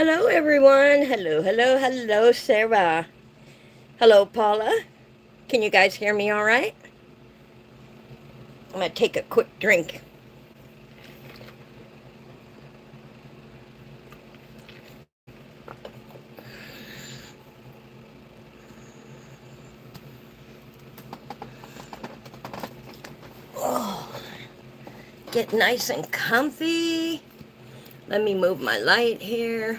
Hello, everyone. Hello, hello, hello, Sarah. Hello, Paula. Can you guys hear me all right? I'm going to take a quick drink. Oh, get nice and comfy. Let me move my light here.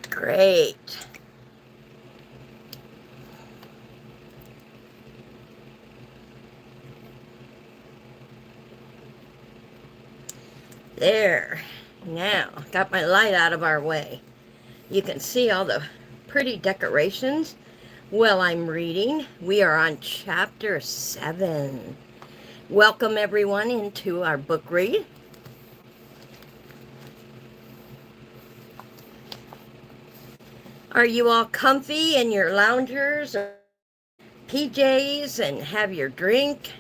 Great. There. Now, got my light out of our way. You can see all the pretty decorations while I'm reading. We are on chapter 7. Welcome everyone into our book read. Are you all comfy in your loungers or PJs and have your drink?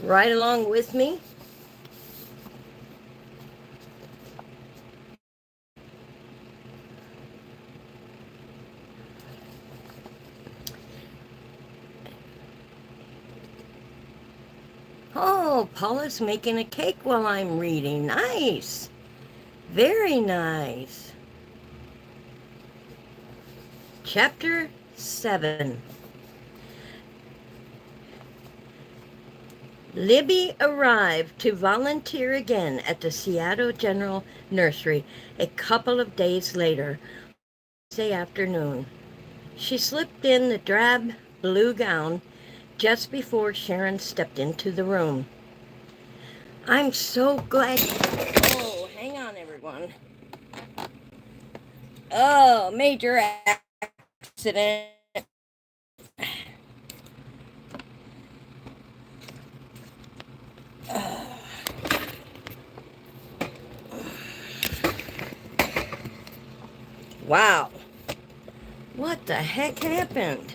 Right along with me. Oh, Paula's making a cake while I'm reading. Nice. Very nice. Chapter 7. Libby arrived to volunteer again at the Seattle General Nursery a couple of days later, Wednesday afternoon. She slipped in the drab blue gown just before Sharon stepped into the room. I'm so glad. Oh, hang on, everyone. Oh, major accident. Wow. What the heck happened?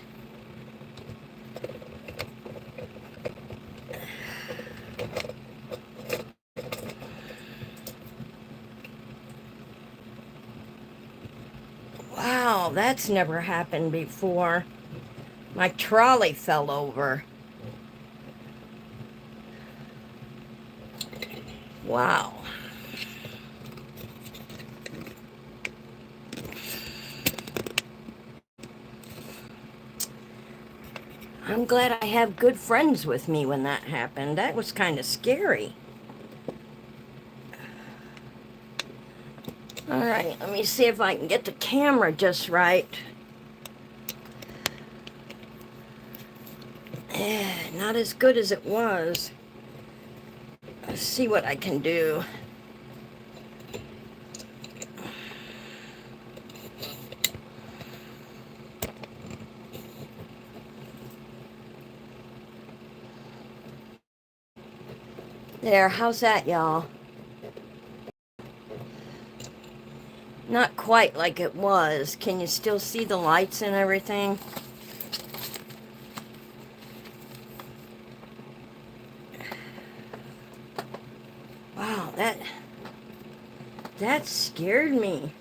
Wow, that's never happened before. My trolley fell over. Wow. I'm glad I have good friends with me when that happened. That was kind of scary. All right, let me see if I can get the camera just right. Not as good as it was. Let's see what I can do. There, how's that, y'all? Not quite like it was. Can you still see the lights and everything? Wow, that scared me.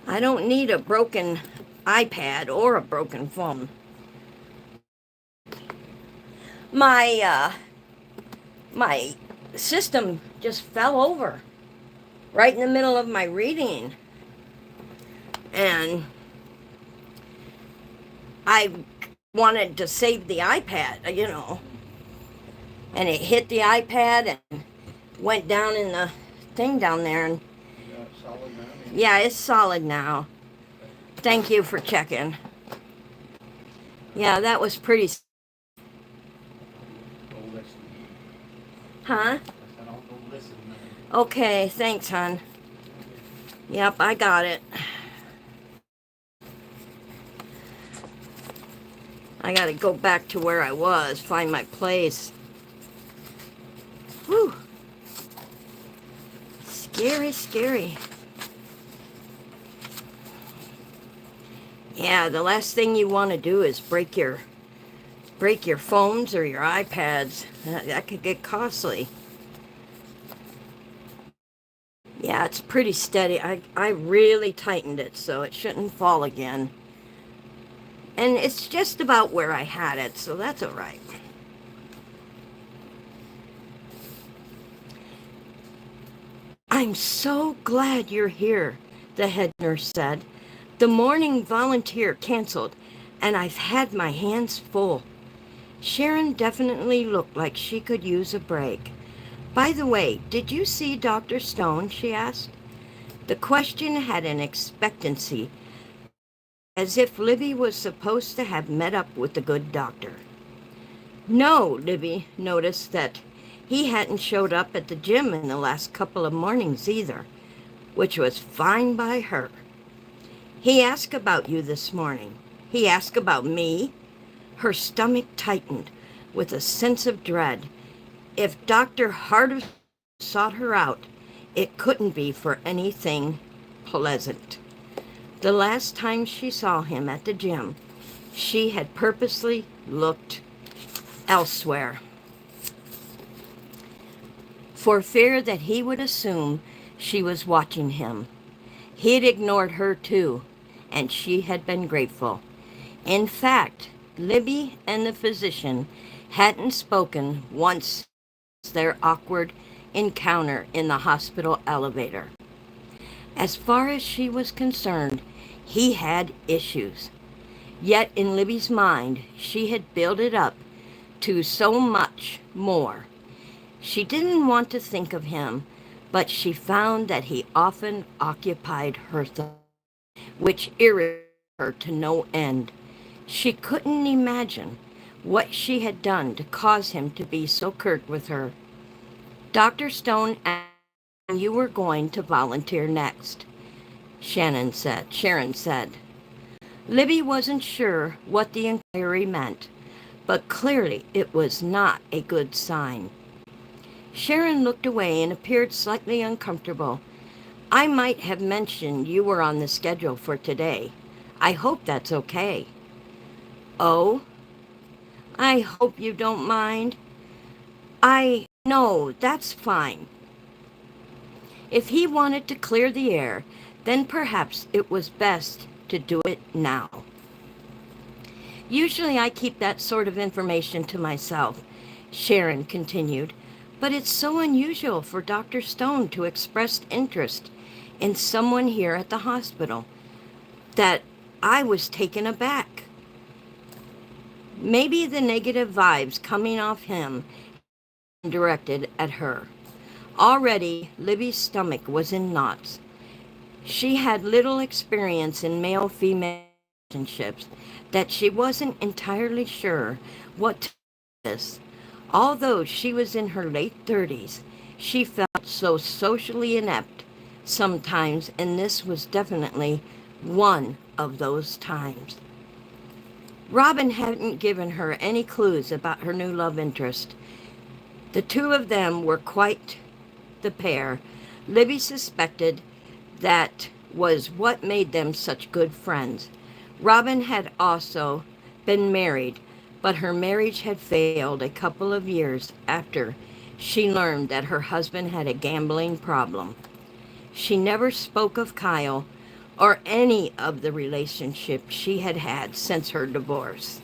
I don't need a broken iPad or a broken phone. My system just fell over right in the middle of my reading. And I wanted to save the iPad, you know. And it hit the iPad and went down in the thing down there. And yeah, it's solid now. Thank you for checking. Yeah, that was pretty. Huh? Okay, thanks, hon. Yep, I got it. I gotta go back to where I was, find my place. of scary. Yeah, the last thing you want to do is break your phones or your iPads. That could get costly. Yeah, it's pretty steady. I really tightened it so it shouldn't fall again. And it's just about where I had it, so that's all right. I'm so glad you're here, the head nurse said. The morning volunteer canceled, and I've had my hands full. Sharon definitely looked like she could use a break. By the way, did you see Dr. Stone? She asked. The question had an expectancy, as if Libby was supposed to have met up with the good doctor. No, Libby noticed that he hadn't showed up at the gym in the last couple of mornings either, which was fine by her. He asked about you this morning. He asked about me? Her stomach tightened with a sense of dread. If Dr. Hardison sought her out, it couldn't be for anything pleasant. The last time she saw him at the gym, she had purposely looked elsewhere for fear that he would assume she was watching him. He'd ignored her too, and she had been grateful. In fact, Libby and the physician hadn't spoken once since their awkward encounter in the hospital elevator. As far as she was concerned, he had issues. Yet in Libby's mind, she had built it up to so much more. She didn't want to think of him, but she found that he often occupied her thoughts, which irritated her to no end. She couldn't imagine what she had done to cause him to be so curt with her. Dr. Stone asked when you were going to volunteer next, Sharon said. Libby wasn't sure what the inquiry meant, but clearly it was not a good sign. Sharon looked away and appeared slightly uncomfortable. I might have mentioned you were on the schedule for today. I hope that's okay. Oh? I hope you don't mind. No, that's fine. If he wanted to clear the air, then perhaps it was best to do it now. Usually I keep that sort of information to myself, Sharon continued, but it's so unusual for Dr. Stone to express interest in someone here at the hospital that I was taken aback. Maybe the negative vibes coming off him directed at her. Already, Libby's stomach was in knots. She had little experience in male-female relationships that she wasn't entirely sure what to do with this. Although she was in her late 30s, she felt so socially inept sometimes, and this was definitely one of those times. Robin hadn't given her any clues about her new love interest. The two of them were quite the pair. Libby suspected that was what made them such good friends. Robin had also been married, but her marriage had failed a couple of years after she learned that her husband had a gambling problem. She never spoke of Kyle or any of the relationships she had had since her divorce.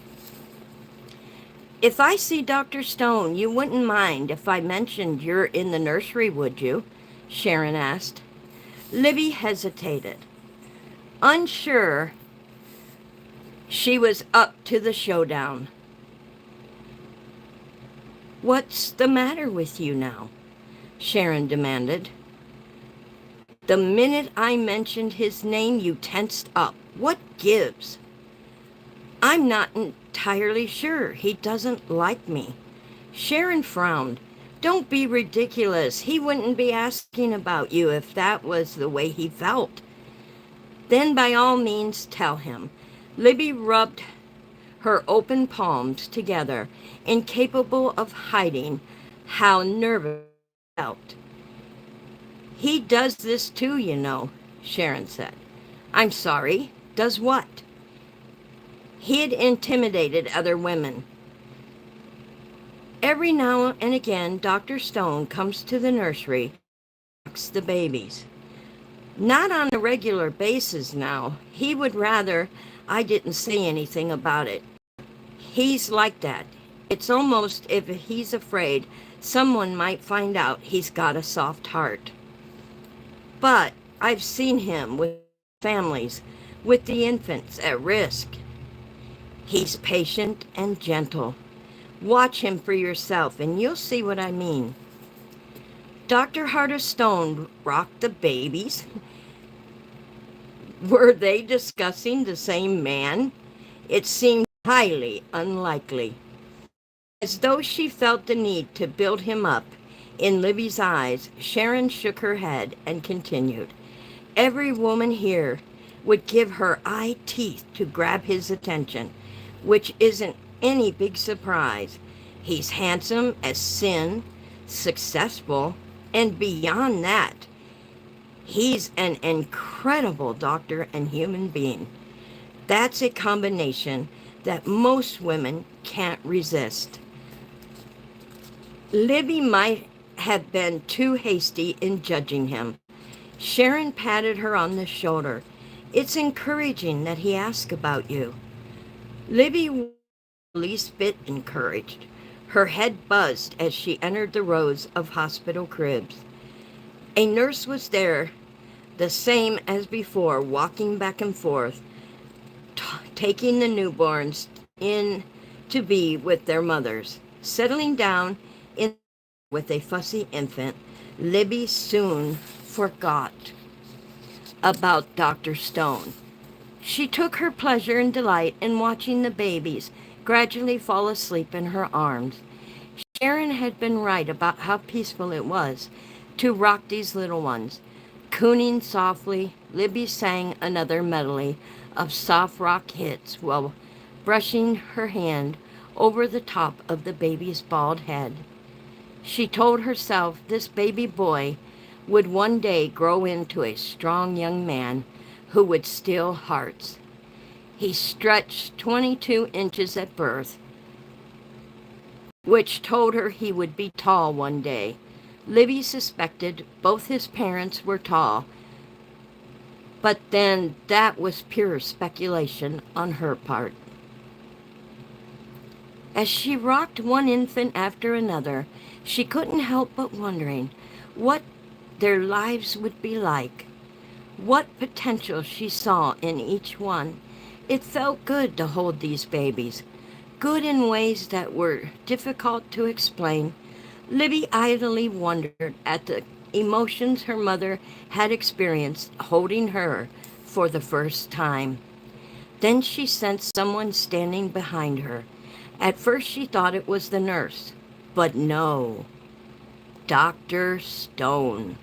If I see Dr. Stone, you wouldn't mind if I mentioned you're in the nursery, would you? Sharon asked. Libby hesitated, unsure she was up to the showdown. What's the matter with you now? Sharon demanded. The minute I mentioned his name, you tensed up. What gives? I'm not entirely sure. He doesn't like me. Sharon frowned. Don't be ridiculous. He wouldn't be asking about you if that was the way he felt. Then by all means tell him. Libby rubbed her open palms together, incapable of hiding how nervous she felt. He does this too, you know, Sharon said. I'm sorry, does what? He'd intimidated other women. Every now and again, Dr. Stone comes to the nursery, rocks the babies. Not on a regular basis now. He would rather I didn't say anything about it. He's like that. It's almost if he's afraid someone might find out he's got a soft heart. But I've seen him with families, with the infants at risk. He's patient and gentle. Watch him for yourself and you'll see what I mean. Dr. Harter Stone rocked the babies. Were they discussing the same man? It seemed highly unlikely. As though she felt the need to build him up in Libby's eyes, Sharon shook her head and continued. Every woman here would give her eye teeth to grab his attention, which isn't any big surprise. He's handsome as sin, successful, and beyond that, he's an incredible doctor and human being. That's a combination that most women can't resist. Libby might have been too hasty in judging him. Sharon patted her on the shoulder. It's encouraging that he asked about you. Libby was the least bit encouraged. Her head buzzed as she entered the rows of hospital cribs. A nurse was there, the same as before, walking back and forth, taking the newborns in to be with their mothers. Settling down in with a fussy infant, Libby soon forgot about Dr. Stone. She took her pleasure and delight in watching the babies gradually fall asleep in her arms. Sharon had been right about how peaceful it was to rock these little ones. Cooning softly, Libby sang another medley of soft rock hits while brushing her hand over the top of the baby's bald head. She told herself this baby boy would one day grow into a strong young man who would steal hearts. He stretched 22 inches at birth, which told her he would be tall one day. Libby suspected both his parents were tall, but then that was pure speculation on her part. As she rocked one infant after another, she couldn't help but wondering what their lives would be like, what potential she saw in each one. It felt good to hold these babies, good in ways that were difficult to explain. Libby idly wondered at the emotions her mother had experienced holding her for the first time. Then she sensed someone standing behind her. At first she thought it was the nurse, but no, Dr. Stone.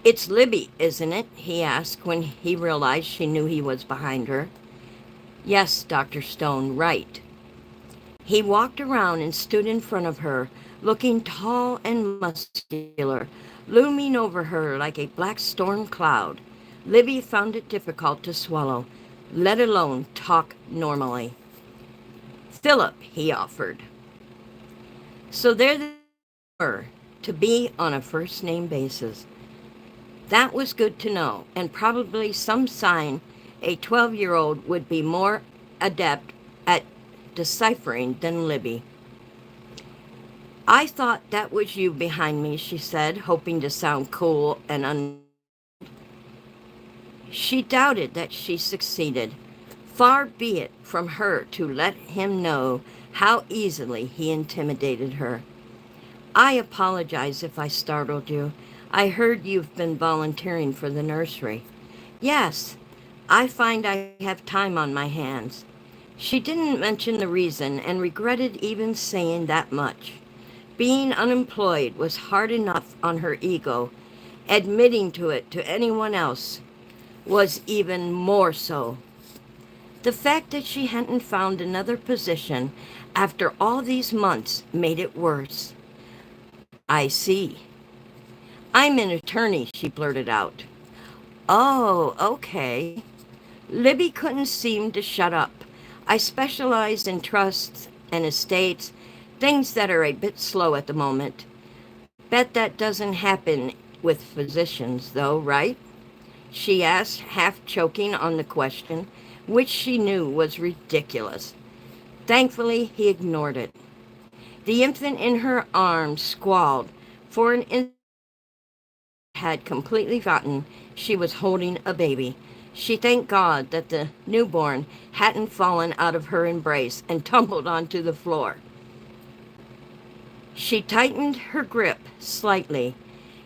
It's Libby, isn't it? He asked when he realized she knew he was behind her. Yes, Dr. Stone, right. He walked around and stood in front of her, looking tall and muscular, looming over her like a black storm cloud. Libby found it difficult to swallow, let alone talk normally. Philip, he offered. So there they were, to be on a first-name basis. That was good to know, and probably some sign a 12-year-old would be more adept at deciphering than Libby. I thought that was you behind me, she said, hoping to sound cool and She doubted that she succeeded. Far be it from her to let him know how easily he intimidated her. I apologize if I startled you. I heard you've been volunteering for the nursery. Yes, I find I have time on my hands. She didn't mention the reason and regretted even saying that much. Being unemployed was hard enough on her ego. Admitting to it to anyone else was even more so. The fact that she hadn't found another position after all these months made it worse. I see. I'm an attorney, she blurted out. Oh, okay. Libby couldn't seem to shut up. I specialize in trusts and estates, things that are a bit slow at the moment. Bet that doesn't happen with physicians, though, right? She asked, half choking on the question, which she knew was ridiculous. Thankfully, he ignored it. The infant in her arms squalled. For an instant, had completely forgotten she was holding a baby. She thanked God that the newborn hadn't fallen out of her embrace and tumbled onto the floor. She tightened her grip slightly.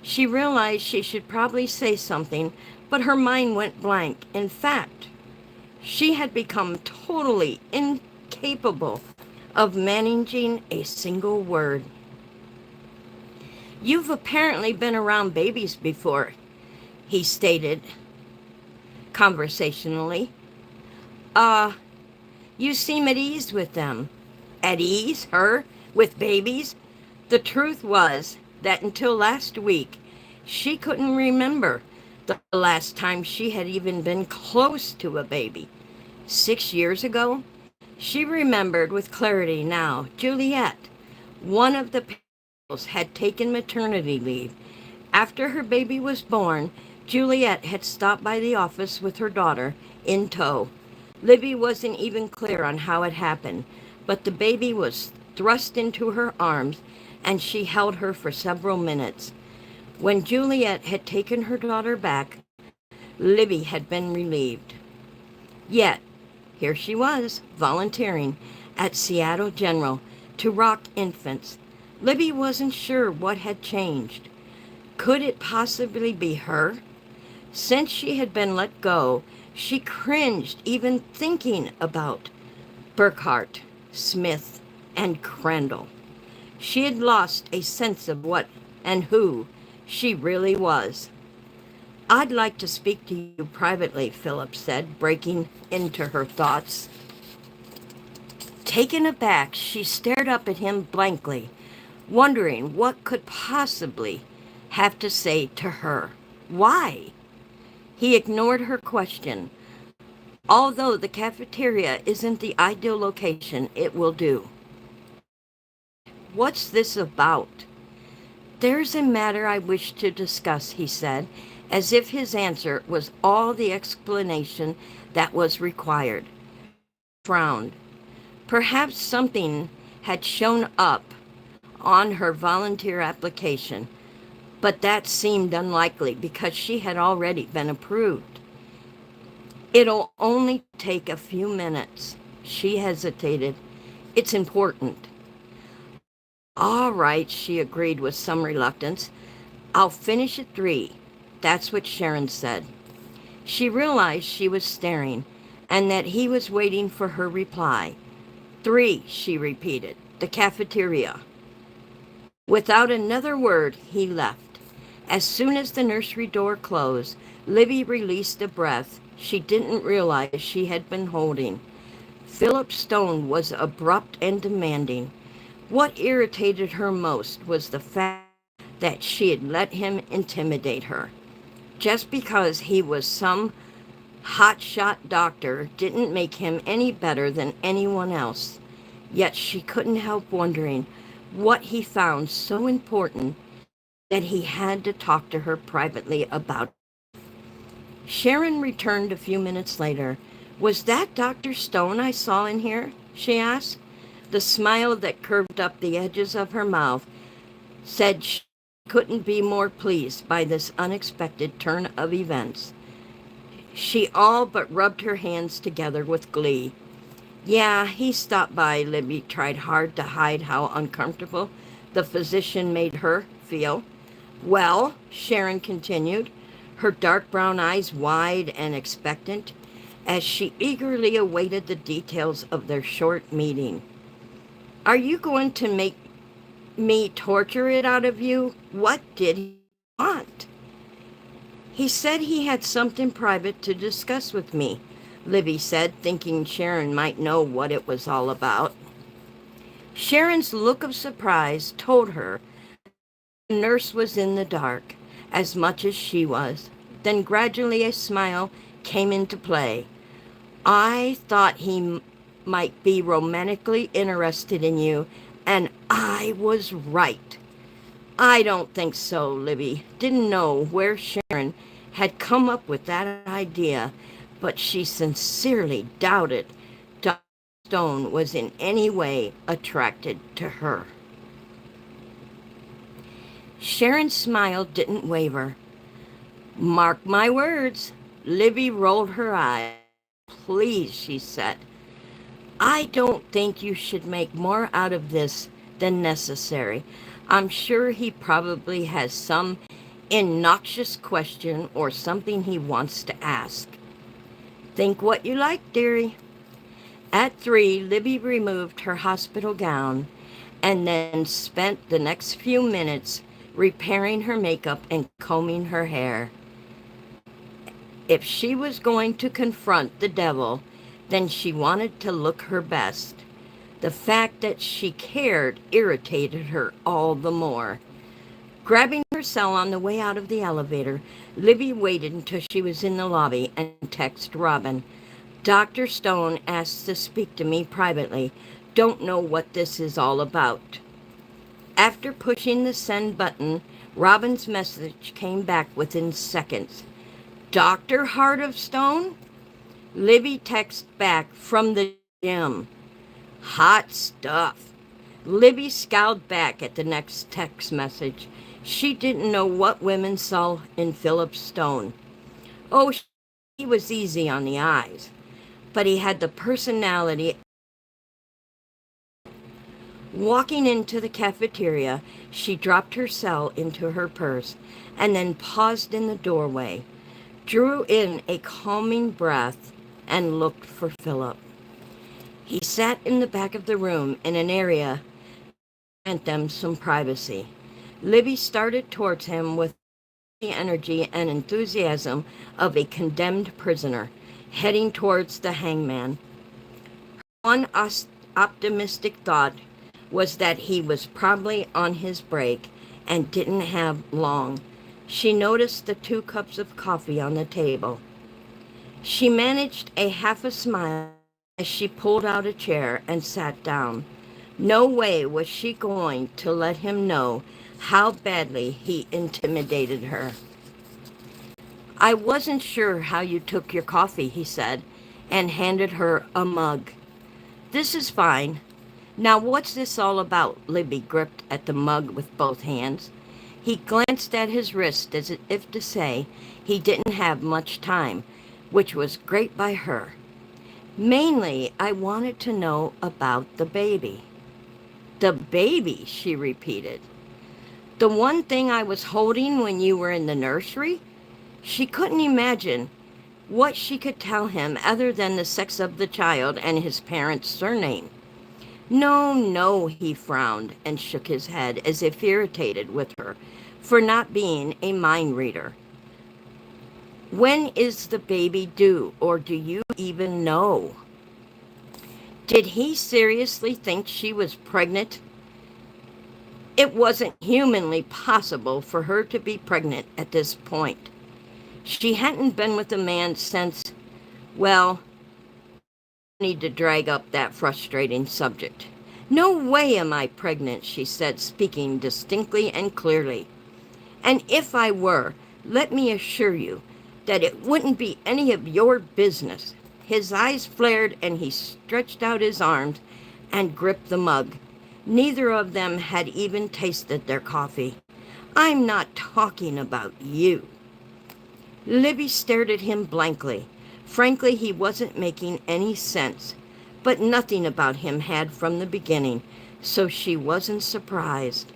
She realized she should probably say something, but her mind went blank. In fact, she had become totally incapable of managing a single word. You've apparently been around babies before, he stated conversationally. Uh, you seem at ease with them. At ease? Her? With babies? The truth was that until last week, she couldn't remember the last time she had even been close to a baby. 6 years ago? She remembered with clarity now. Juliet, one of the parents, had taken maternity leave. After her baby was born, Juliet had stopped by the office with her daughter in tow. Libby wasn't even clear on how it happened, but the baby was thrust into her arms and she held her for several minutes. When Juliet had taken her daughter back, Libby had been relieved. Yet, here she was, volunteering at Seattle General to rock infants. Libby wasn't sure what had changed. Could it possibly be her? Since she had been let go, she cringed even thinking about Burkhart, Smith, and Crandall. She had lost a sense of what and who she really was. I'd like to speak to you privately, Philip said, breaking into her thoughts. Taken aback, she stared up at him blankly, wondering what could possibly have to say to her. Why? He ignored her question. Although the cafeteria isn't the ideal location, it will do. What's this about? There's a matter I wish to discuss, he said, as if his answer was all the explanation that was required. Frowned. Perhaps something had shown up on her volunteer application, but that seemed unlikely because she had already been approved. It'll only take a few minutes. She hesitated. It's important. All right, she agreed with some reluctance. I'll finish at 3. That's what Sharon said. She realized she was staring and that he was waiting for her reply. 3, she repeated. The cafeteria. Without another word, he left. As soon as the nursery door closed, Libby released a breath she didn't realize she had been holding. Philip Stone was abrupt and demanding. What irritated her most was the fact that she had let him intimidate her. Just because he was some hotshot doctor didn't make him any better than anyone else. Yet she couldn't help wondering what he found so important that he had to talk to her privately about it. Sharon returned a few minutes later. Was that Dr. Stone I saw in here? She asked. The smile that curved up the edges of her mouth said she couldn't be more pleased by this unexpected turn of events. She all but rubbed her hands together with glee. Yeah, he stopped by. Libby tried hard to hide how uncomfortable the physician made her feel. Well, Sharon continued, her dark brown eyes wide and expectant, as she eagerly awaited the details of their short meeting. Are you going to make me torture it out of you? What did he want? He said he had something private to discuss with me, Libby said, thinking Sharon might know what it was all about. Sharon's look of surprise told her the nurse was in the dark. as much as she was. Then gradually a smile came into play. I thought he might be romantically interested in you, and I was right. I don't think so, Libby. Didn't know where Sharon had come up with that idea, but she sincerely doubted Dr. Stone was in any way attracted to her. Sharon's smile didn't waver. Mark my words. Libby rolled her eyes. Please, she said. I don't think you should make more out of this than necessary. I'm sure he probably has some innoxious question or something he wants to ask. Think what you like, dearie. At 3, Libby removed her hospital gown and then spent the next few minutes repairing her makeup and combing her hair. If she was going to confront the devil, then she wanted to look her best. The fact that she cared irritated her all the more. Grabbing her cell on the way out of the elevator, Libby waited until she was in the lobby and texted Robin. Dr. Stone asked to speak to me privately. Don't know what this is all about. After pushing the send button, Robin's message came back within seconds. Dr. Heart of Stone? Libby texted back from the gym. Hot stuff. Libby scowled back at the next text message. She didn't know what women saw in Philip Stone. Oh, he was easy on the eyes, but he had the personality. Walking into the cafeteria, she dropped her cell into her purse and then paused in the doorway, drew in a calming breath, and looked for Philip. He sat in the back of the room in an area that meant them some privacy. Libby started towards him with the energy and enthusiasm of a condemned prisoner, heading towards the hangman. One optimistic thought was that he was probably on his break and didn't have long. She noticed the 2 cups of coffee on the table. She managed a half a smile as she pulled out a chair and sat down. No way was she going to let him know how badly he intimidated her. I wasn't sure how you took your coffee, he said, and handed her a mug. This is fine. Now what's this all about? Libby gripped at the mug with both hands. He glanced at his wrist as if to say he didn't have much time, which was great by her. Mainly, I wanted to know about the baby. The baby, she repeated. The one thing I was holding when you were in the nursery? She couldn't imagine what she could tell him other than the sex of the child and his parents' surname. No, no, he frowned and shook his head as if irritated with her for not being a mind reader. When is the baby due, or do you even know? Did he seriously think she was pregnant? It wasn't humanly possible for her to be pregnant at this point. She hadn't been with a man since, well, I need to drag up that frustrating subject. No way am I pregnant, she said, speaking distinctly and clearly. And if I were, let me assure you that it wouldn't be any of your business. His eyes flared and he stretched out his arms and gripped the mug. Neither of them had even tasted their coffee. I'm not talking about you. Libby stared at him blankly. Frankly, he wasn't making any sense, but nothing about him had from the beginning, so she wasn't surprised.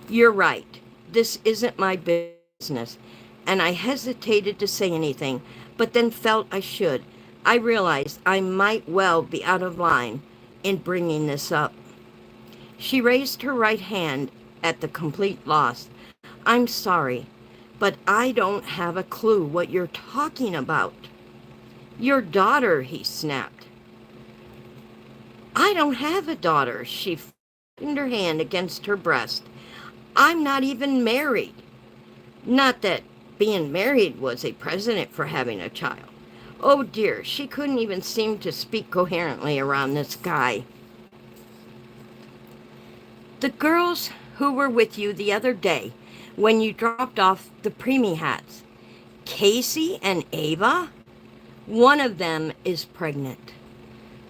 You're right. This isn't my business, and I hesitated to say anything, but then felt I should. I realized I might well be out of line in bringing this up. She raised her right hand at the complete loss. I'm sorry, but I don't have a clue what you're talking about. Your daughter, he snapped. I don't have a daughter, she flattened her hand against her breast. I'm not even married. Not that being married was a precedent for having a child. Oh dear, she couldn't even seem to speak coherently around this guy. The girls who were with you the other day when you dropped off the preemie hats, Casey and Ava, one of them is pregnant.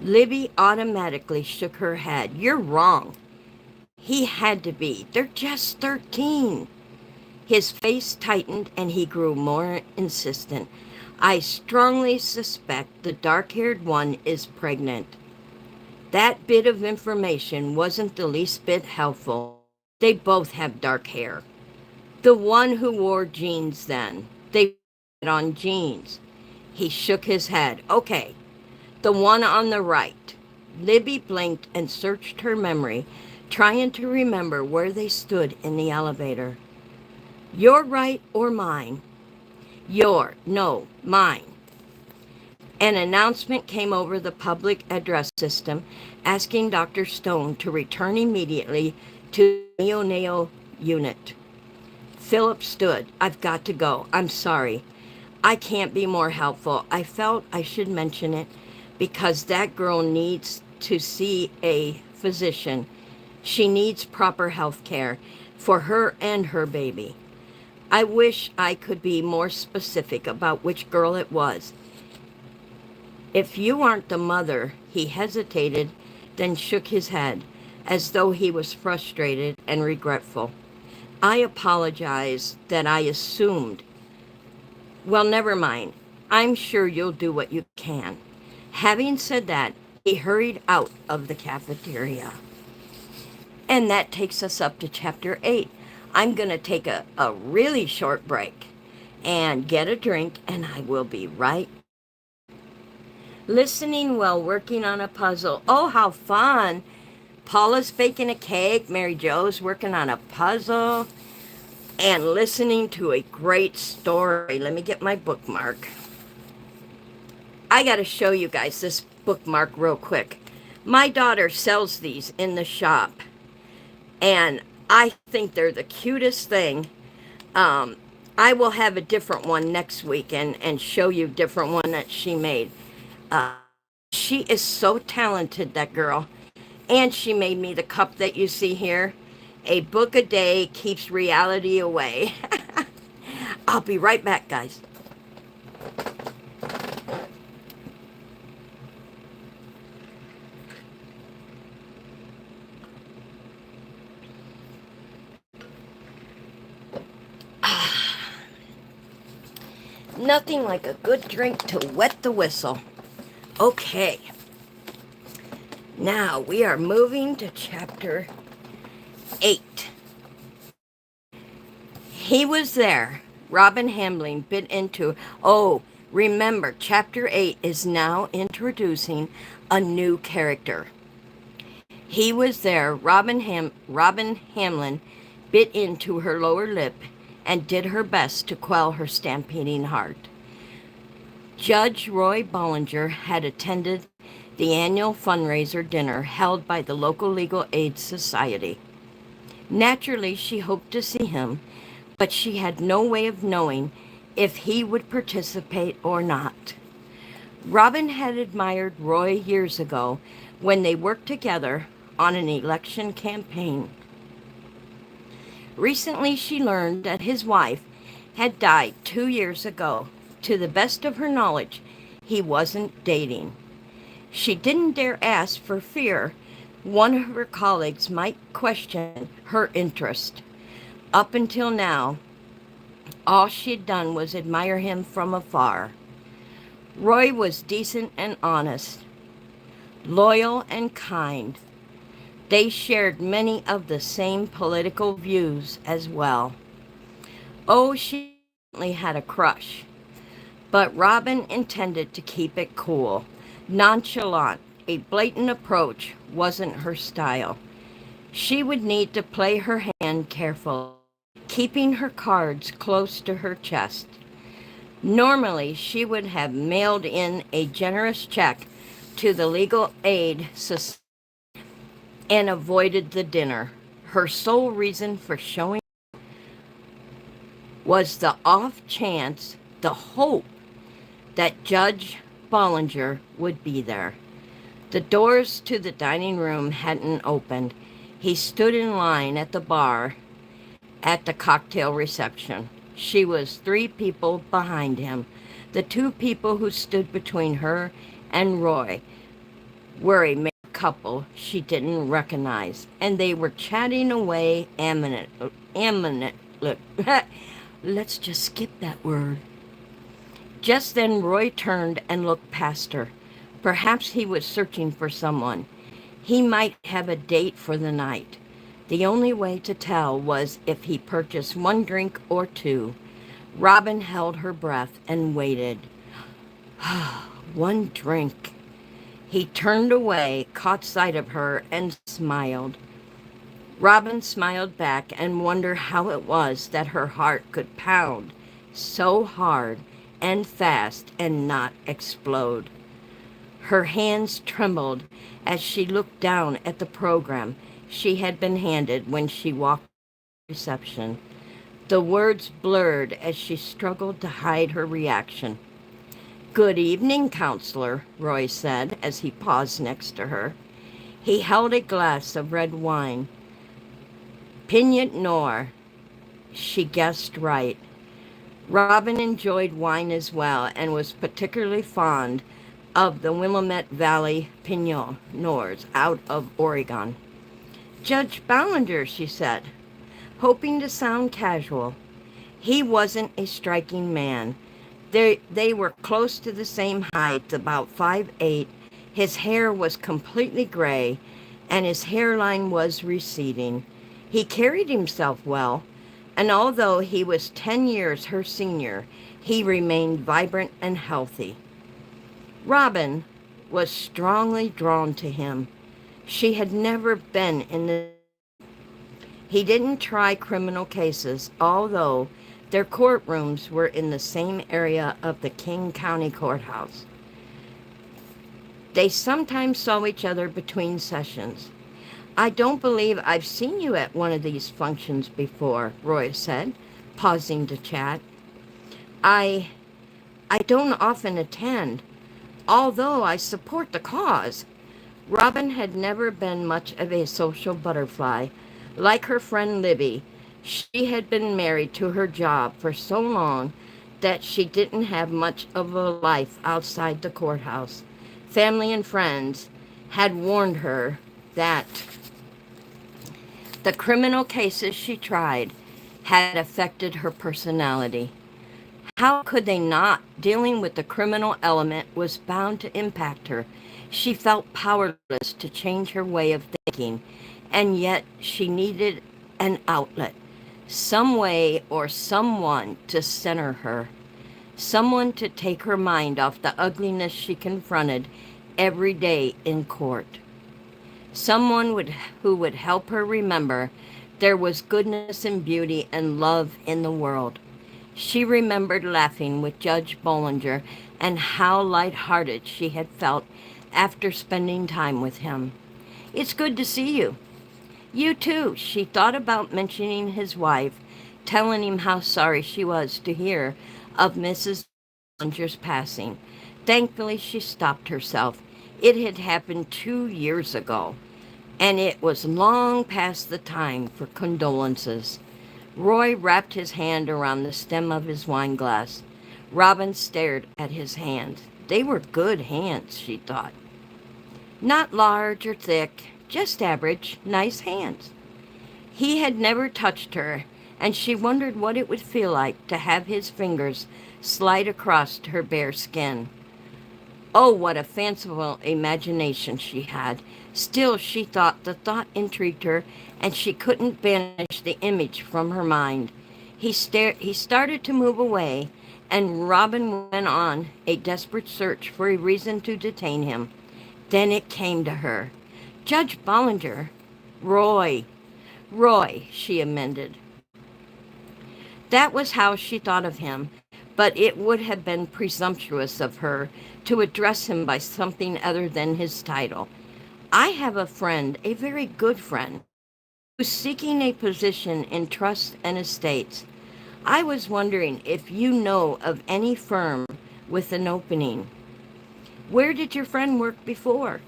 Libby automatically shook her head. You're wrong. He had to be. They're just 13. His face tightened and he grew more insistent. I strongly suspect the dark-haired one is pregnant. That bit of information wasn't the least bit helpful. They both have dark hair. The one who wore jeans then. They had on jeans. He shook his head. Okay, the one on the right. Libby blinked and searched her memory, trying to remember where they stood in the elevator. Your right or mine? No, mine. An announcement came over the public address system asking Dr. Stone to return immediately to the neonatal unit. Philip stood. I've got to go. I'm sorry. I can't be more helpful. I felt I should mention it because that girl needs to see a physician. She needs proper health care for her and her baby. I wish I could be more specific about which girl it was. If you aren't the mother, he hesitated, then shook his head, as though he was frustrated and regretful. I apologize that I assumed. Well, never mind. I'm sure you'll do what you can. Having said that, he hurried out of the cafeteria. And that takes us up to chapter 8. I'm going to take a really short break and get a drink, and I will be right. Listening while working on a puzzle. Oh, how fun. Paula's baking a cake. Mary Jo's working on a puzzle. And listening to a great story. Let me get my bookmark. I got to show you guys this bookmark real quick. My daughter sells these in the shop. And I think they're the cutest thing. I will have a different one next week and show you a different one that she made. She is so talented, that girl. And she made me the cup that you see here. A book a day keeps reality away. I'll be right back, guys. Nothing like a good drink to wet the whistle. Okay. Now we are moving to chapter 8. He was there. Robin Hamlin bit into. Oh, remember, chapter 8 is now introducing a new character. He was there. Robin Hamlin bit into her lower lip and did her best to quell her stampeding heart. Judge Roy Bollinger had attended the annual fundraiser dinner held by the local legal aid society. Naturally, she hoped to see him, but she had no way of knowing if he would participate or not. Robin had admired Roy years ago when they worked together on an election campaign. Recently, she learned that his wife had died 2 years ago. To the best of her knowledge, he wasn't dating. She didn't dare ask for fear one of her colleagues might question her interest. Up until now, all she'd done was admire him from afar. Roy was decent and honest, loyal and kind. They shared many of the same political views as well. Oh, she certainly had a crush. But Robin intended to keep it cool, nonchalant. A blatant approach wasn't her style. She would need to play her hand carefully, keeping her cards close to her chest. Normally, she would have mailed in a generous check to the Legal Aid Society and avoided the dinner. Her sole reason for showing was the off chance, the hope that Judge Bollinger would be there. The doors to the dining room hadn't opened. He stood in line at the bar at the cocktail reception. She was 3 people behind him. The 2 people who stood between her and Roy were a married couple she didn't recognize, and they were chatting away let's just skip that word. Just then Roy turned and looked past her. Perhaps he was searching for someone. He might have a date for the night. The only way to tell was if he purchased 1 drink or 2. Robin held her breath and waited. 1 drink. He turned away, caught sight of her, and smiled. Robin smiled back and wondered how it was that her heart could pound so hard and fast and not explode. Her hands trembled as she looked down at the program she had been handed when she walked to the reception. The words blurred as she struggled to hide her reaction. "Good evening, counselor," Roy said as he paused next to her. He held a glass of red wine. Pinot Noir. She guessed right. Robin enjoyed wine as well and was particularly fond of the Willamette Valley Pinot Noirs out of Oregon. "Judge Ballinger," she said, hoping to sound casual. He wasn't a striking man. They were close to the same height, about 5'8". His hair was completely gray, and his hairline was receding. He carried himself well, and although he was 10 years her senior, he remained vibrant and healthy. Robin was strongly drawn to him. She had never been in the... He didn't try criminal cases, although their courtrooms were in the same area of the King County Courthouse. They sometimes saw each other between sessions. "I don't believe I've seen you at one of these functions before," Roy said, pausing to chat. I don't often attend, although I support the cause." Robin had never been much of a social butterfly. Like her friend Libby, she had been married to her job for so long that she didn't have much of a life outside the courthouse. Family and friends had warned her that the criminal cases she tried had affected her personality. How could they not? Dealing with the criminal element was bound to impact her. She felt powerless to change her way of thinking, and yet she needed an outlet, some way or someone to center her, someone to take her mind off the ugliness she confronted every day in court. Someone who would help her remember there was goodness and beauty and love in the world. She remembered laughing with Judge Bollinger and how lighthearted she had felt after spending time with him. "It's good to see you." "You too." She thought about mentioning his wife, telling him how sorry she was to hear of Mrs. Bollinger's passing. Thankfully, she stopped herself. It had happened 2 years ago, and it was long past the time for condolences. Roy wrapped his hand around the stem of his wine glass. Robin stared at his hands. They were good hands, she thought. Not large or thick, just average, nice hands. He had never touched her, and she wondered what it would feel like to have his fingers slide across her bare skin. Oh, what a fanciful imagination she had. Still, she thought the thought intrigued her, and she couldn't banish the image from her mind. He started to move away, and Robin went on a desperate search for a reason to detain him. Then it came to her. Judge Bollinger. Roy, she amended. That was how she thought of him, but it would have been presumptuous of her to address him by something other than his title. I have a friend, a very good friend, who's seeking a position in trusts and estates. I was wondering if you know of any firm with an opening. Where did your friend work before?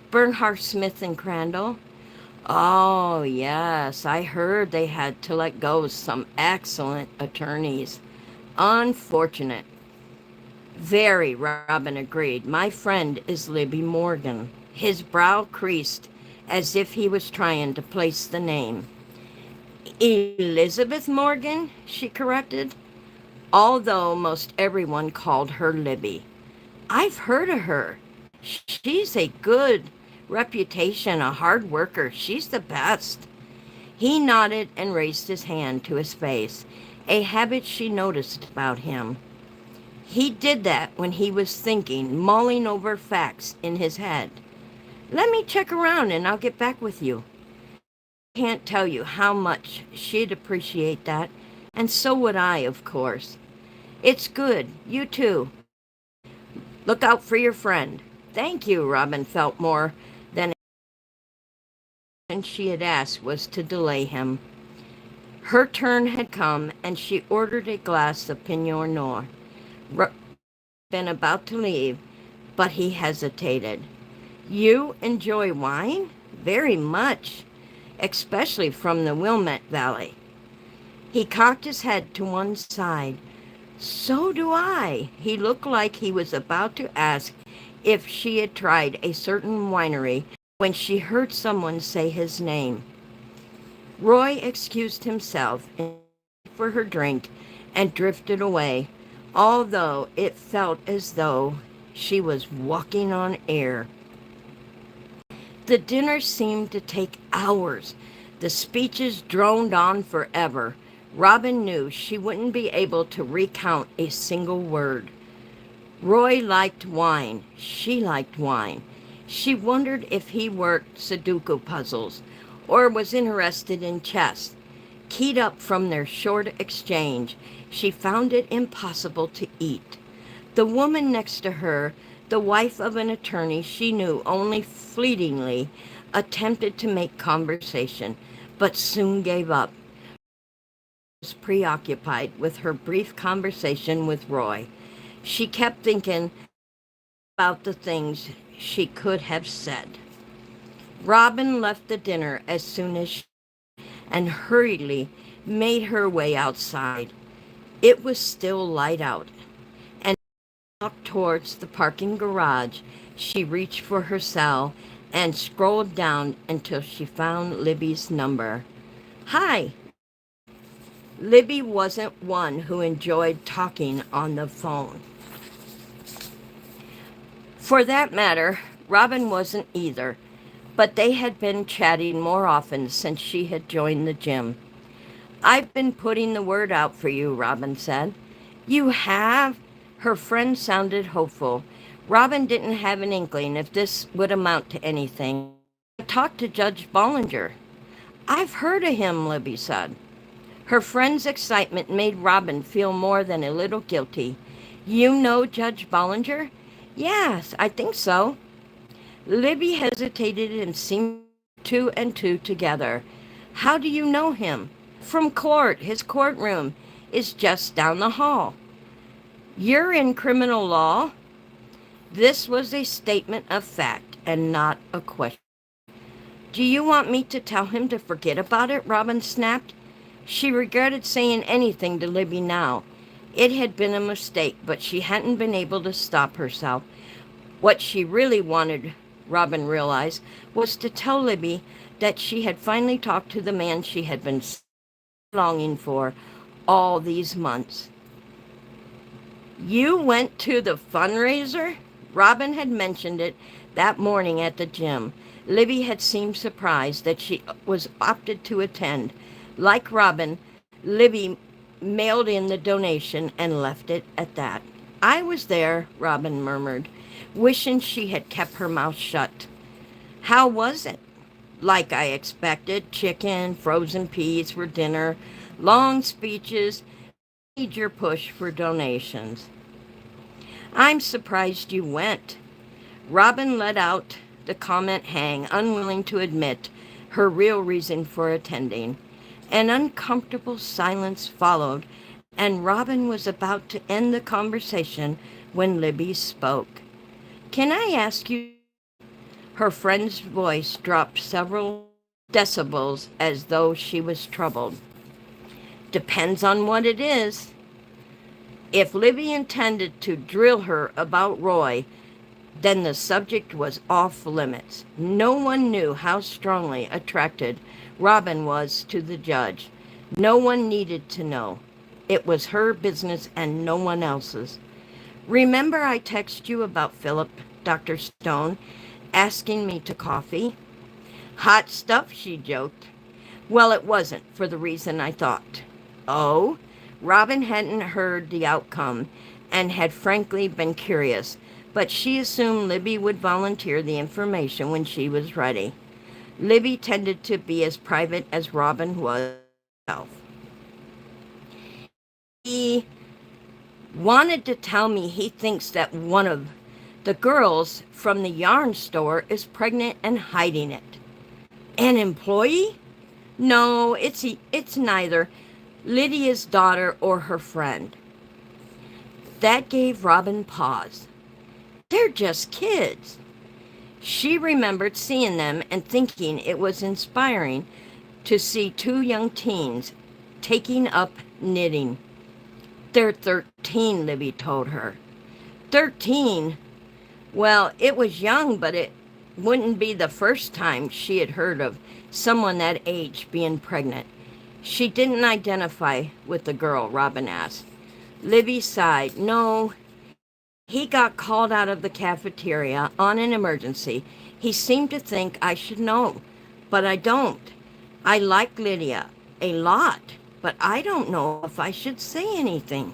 Bernhardt Smith and Crandall? Oh, yes, I heard they had to let go some excellent attorneys. Unfortunate. Very, Robin agreed. My friend is Libby Morgan. His brow creased as if he was trying to place the name. Elizabeth Morgan, she corrected, although most everyone called her Libby. I've heard of her. She's a good reputation, a hard worker. She's the best. He nodded and raised his hand to his face, a habit she noticed about him. He did that when he was thinking, mulling over facts in his head. Let me check around and I'll get back with you. Can't tell you how much she'd appreciate that, and so would I, of course. It's good. You too. Look out for your friend. Thank you, Robin felt more than she had asked was to delay him. Her turn had come, and she ordered a glass of Pinot Noir. Been about to leave, but he hesitated. You enjoy wine? Very much, especially from the Wilmette Valley. He cocked his head to one side. So do I. He looked like he was about to ask if she had tried a certain winery when she heard someone say his name. Roy excused himself for her drink and drifted away, although it felt as though she was walking on air. The dinner seemed to take hours. The speeches droned on forever. Robin knew she wouldn't be able to recount a single word. Roy liked wine. She liked wine. She wondered if he worked Sudoku puzzles or was interested in chess. Keyed up from their short exchange, she found it impossible to eat. The woman next to her, the wife of an attorney she knew only fleetingly, attempted to make conversation, but soon gave up. Was preoccupied with her brief conversation with Roy. She kept thinking about the things she could have said. Robin left the dinner as soon as she and hurriedly made her way outside. It was still light out, and walked towards the parking garage. She reached for her cell and scrolled down until she found Libby's number. Hi. Libby wasn't one who enjoyed talking on the phone. For that matter, Robin wasn't either, but they had been chatting more often since she had joined the gym. I've been putting the word out for you, Robin said. You have? Her friend sounded hopeful. Robin didn't have an inkling if this would amount to anything. I talked to Judge Bollinger. I've heard of him, Libby said. Her friend's excitement made Robin feel more than a little guilty. You know Judge Bollinger? Yes, I think so. Libby hesitated and seemed two and two together. How do you know him? From court. His courtroom is just down the hall. You're in criminal law? This was a statement of fact and not a question. Do you want me to tell him to forget about it? Robin snapped. She regretted saying anything to Libby now. It had been a mistake, but she hadn't been able to stop herself. What she really wanted, Robin realized, was to tell Libby that she had finally talked to the man she had been longing for all these months. You went to the fundraiser? Robin had mentioned it that morning at the gym. Libby had seemed surprised that she was opted to attend. Like Robin, Libby mailed in the donation and left it at that. I was there, Robin murmured, wishing she had kept her mouth shut. How was it? Like I expected, chicken, frozen peas for dinner, long speeches, major push for donations. I'm surprised you went. Robin let out the comment hang, unwilling to admit her real reason for attending. An uncomfortable silence followed And Robin was about to end the conversation when Libby spoke. "Can I ask you?" Her friend's voice dropped several decibels as though she was troubled. "Depends on what it is." If Libby intended to drill her about Roy, then the subject was off limits. No one knew how strongly attracted Robin was to the judge. No one needed to know. It was her business and no one else's. "Remember I texted you about Philip, Dr. Stone, asking me to coffee?" "Hot stuff," she joked. "Well, it wasn't, for the reason I thought." "Oh?" Robin hadn't heard the outcome and had frankly been curious, but she assumed Libby would volunteer the information when she was ready. Libby tended to be as private as Robin was herself. "He wanted to tell me he thinks that one of the girls from the yarn store is pregnant and hiding it." "An employee?" "No, it's neither Lydia's daughter or her friend." That gave Robin pause. "They're just kids." She remembered seeing them and thinking it was inspiring to see two young teens taking up knitting. "They're 13, Libby told her. 13? Well, it was young, but it wouldn't be the first time she had heard of someone that age being pregnant. She didn't identify with the girl, Robin asked. Libby sighed. "No, he got called out of the cafeteria on an emergency. He seemed to think I should know, but I don't. I like Lydia a lot, but I don't know if I should say anything."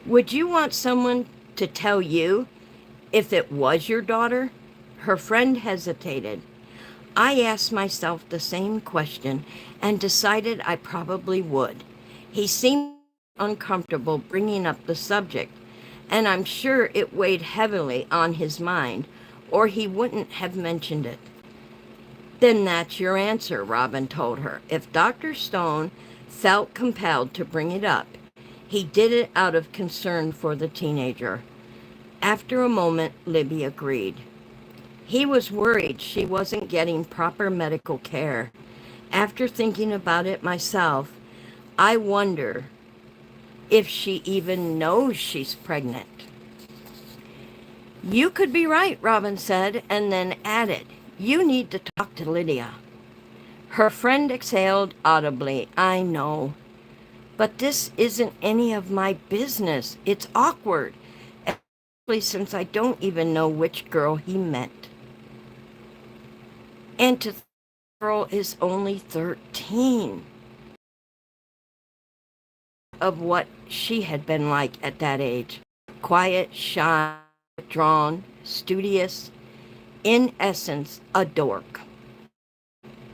"Would you want someone to tell you if it was your daughter?" Her friend hesitated. "I asked myself the same question and decided I probably would. He seemed uncomfortable bringing up the subject, and I'm sure it weighed heavily on his mind, or he wouldn't have mentioned it." "Then that's your answer," Robin told her. "If Dr. Stone felt compelled to bring it up, he did it out of concern for the teenager." After a moment, Libby agreed. He was worried she wasn't getting proper medical care. After thinking about it myself, I wonder if she even knows she's pregnant. "You could be right," Robin said, and then added, "You need to talk to Lydia." Her friend exhaled audibly. "I know. But this isn't any of my business. It's awkward, especially since I don't even know which girl he meant. And to think the girl is only 13. Of what she had been like at that age. Quiet, shy, withdrawn, studious, in essence, a dork.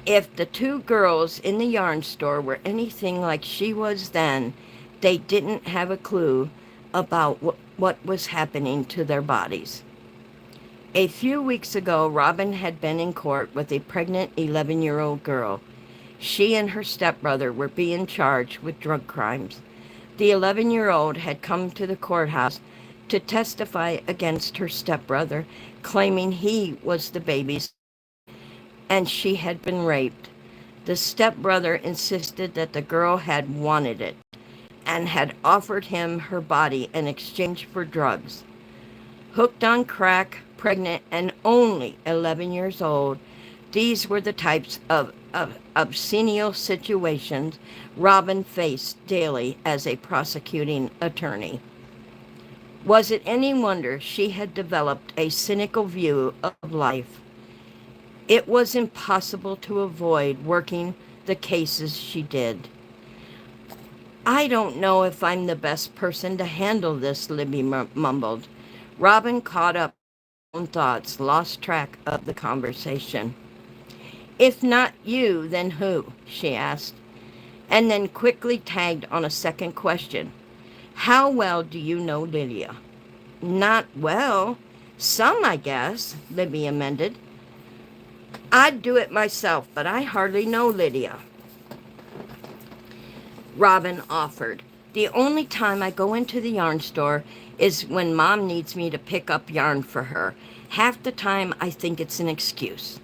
If the two girls in the yarn store were anything like she was then, they didn't have a clue about what was happening to their bodies. A few weeks ago, Robin had been in court with a pregnant 11-year-old girl. She and her stepbrother were being charged with drug crimes. The 11-year-old had come to the courthouse to testify against her stepbrother, claiming he was the baby's, and she had been raped. The stepbrother insisted that the girl had wanted it and had offered him her body in exchange for drugs. Hooked on crack, pregnant, and only 11 years old, these were the types of obscenial situations Robin faced daily as a prosecuting attorney. Was it any wonder she had developed a cynical view of life? It was impossible to avoid working the cases she did. "I don't know if I'm the best person to handle this," Libby mumbled. Robin caught up her own thoughts, lost track of the conversation. "If not you, then who?" she asked, and then quickly tagged on a second question. "How well do you know Lydia?" "Not well. Some, I guess," Libby amended. "I'd do it myself, but I hardly know Lydia." Robin offered. The only time I go into the yarn store is when Mom needs me to pick up yarn for her. Half the time I think it's an excuse.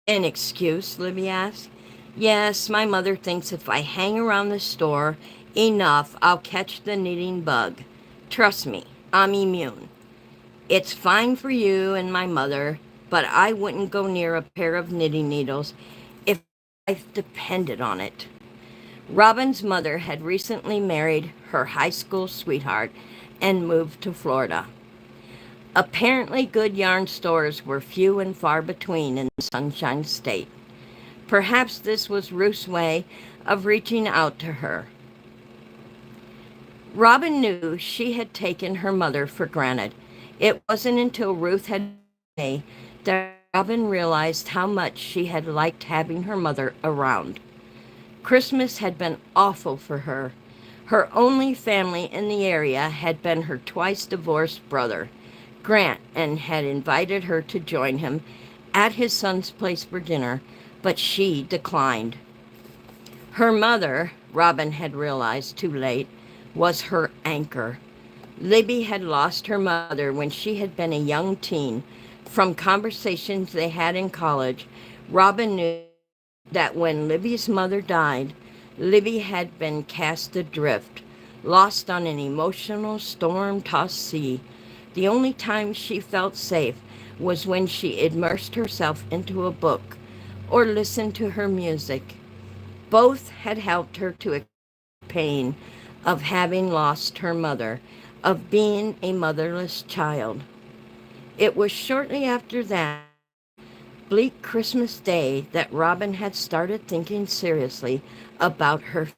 An excuse? Libby asked. Yes, my mother thinks if I hang around the store enough, I'll catch the knitting bug. Trust me, I'm immune. It's fine for you and my mother, but I wouldn't go near a pair of knitting needles if life depended on it. Robin's mother had recently married her high school sweetheart and moved to Florida. Apparently, good yarn stores were few and far between in the Sunshine State. Perhaps this was Ruth's way of reaching out to her. Robin knew she had taken her mother for granted. It wasn't until Ruth had died that Robin realized how much she had liked having her mother around. Christmas had been awful for her. Her only family in the area had been her twice-divorced brother, Grant, and had invited her to join him at his son's place for dinner, but she declined. Her mother, Robin had realized too late, was her anchor. Libby had lost her mother when she had been a young teen. From conversations they had in college, Robin knew that when Libby's mother died, Libby had been cast adrift, lost on an emotional, storm-tossed sea. The only time she felt safe was when she immersed herself into a book or listened to her music. Both had helped her to accept the pain of having lost her mother, of being a motherless child. It was shortly after that bleak Christmas Day that Robin had started thinking seriously about her.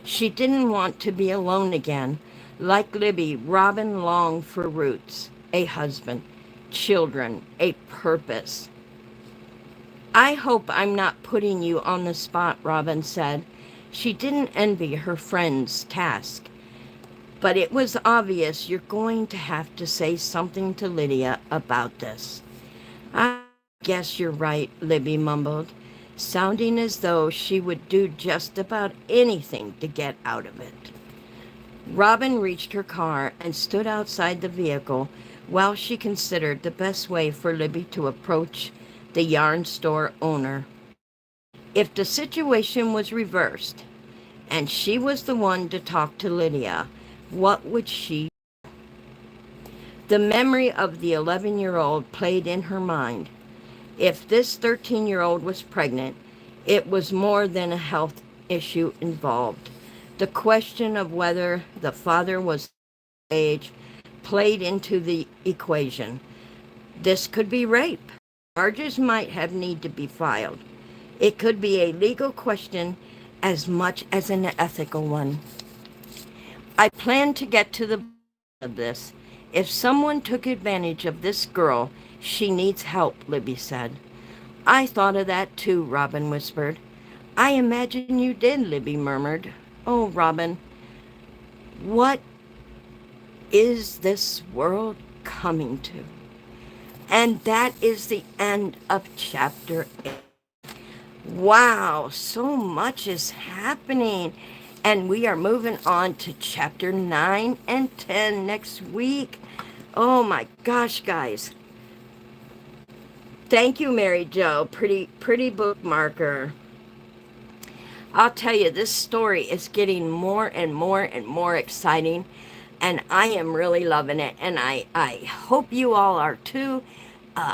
She didn't want to be alone again. Like Libby, Robin longed for roots, a husband, children, a purpose. I hope I'm not putting you on the spot, Robin said. She didn't envy her friend's task. But it was obvious you're going to have to say something to Lydia about this. I guess you're right, Libby mumbled, sounding as though she would do just about anything to get out of it. Robin reached her car and stood outside the vehicle while she considered the best way for Libby to approach the yarn store owner. If the situation was reversed, and she was the one to talk to Lydia, what would she do? The memory of the 11-year-old played in her mind. If this 13-year-old was pregnant, it was more than a health issue involved. The question of whether the father was age played into the equation. This could be rape. Charges might have need to be filed. It could be a legal question as much as an ethical one. I plan to get to the bottom of this. If someone took advantage of this girl, she needs help, Libby said. I thought of that too, Robin whispered. I imagine you did, Libby murmured. Oh, Robin, what is this world coming to? And that is the end of chapter 8. Wow, so much is happening. And we are moving on to chapter 9 and 10 next week. Oh my gosh, guys. Thank you, Mary Jo. Pretty bookmarker. I'll tell you, this story is getting more and more and more exciting, and I am really loving it, and I hope you all are too.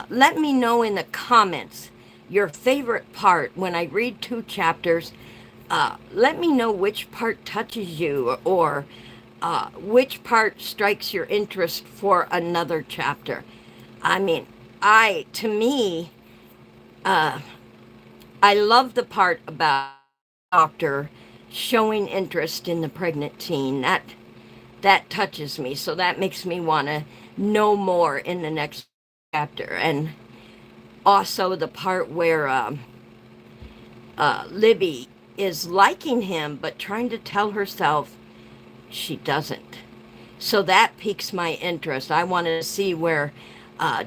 Let me know in the comments your favorite part when I read 2 chapters. Let me know which part touches you, or which part strikes your interest for another chapter. I mean, to me, I love the part about doctor showing interest in the pregnant teen. That touches me, so that makes me want to know more in the next chapter. And also the part where Libby is liking him but trying to tell herself she doesn't. So that piques my interest. I want to see where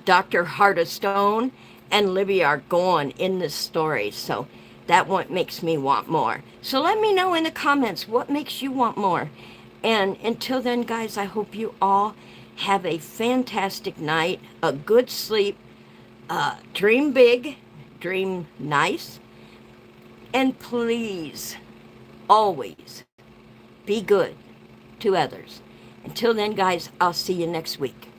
Dr. Heart of Stone and Libby are going in this story. So that one makes me want more. So let me know in the comments what makes you want more. And until then, guys, I hope you all have a fantastic night, a good sleep, dream big, dream nice, and please, always be good to others. Until then, guys, I'll see you next week.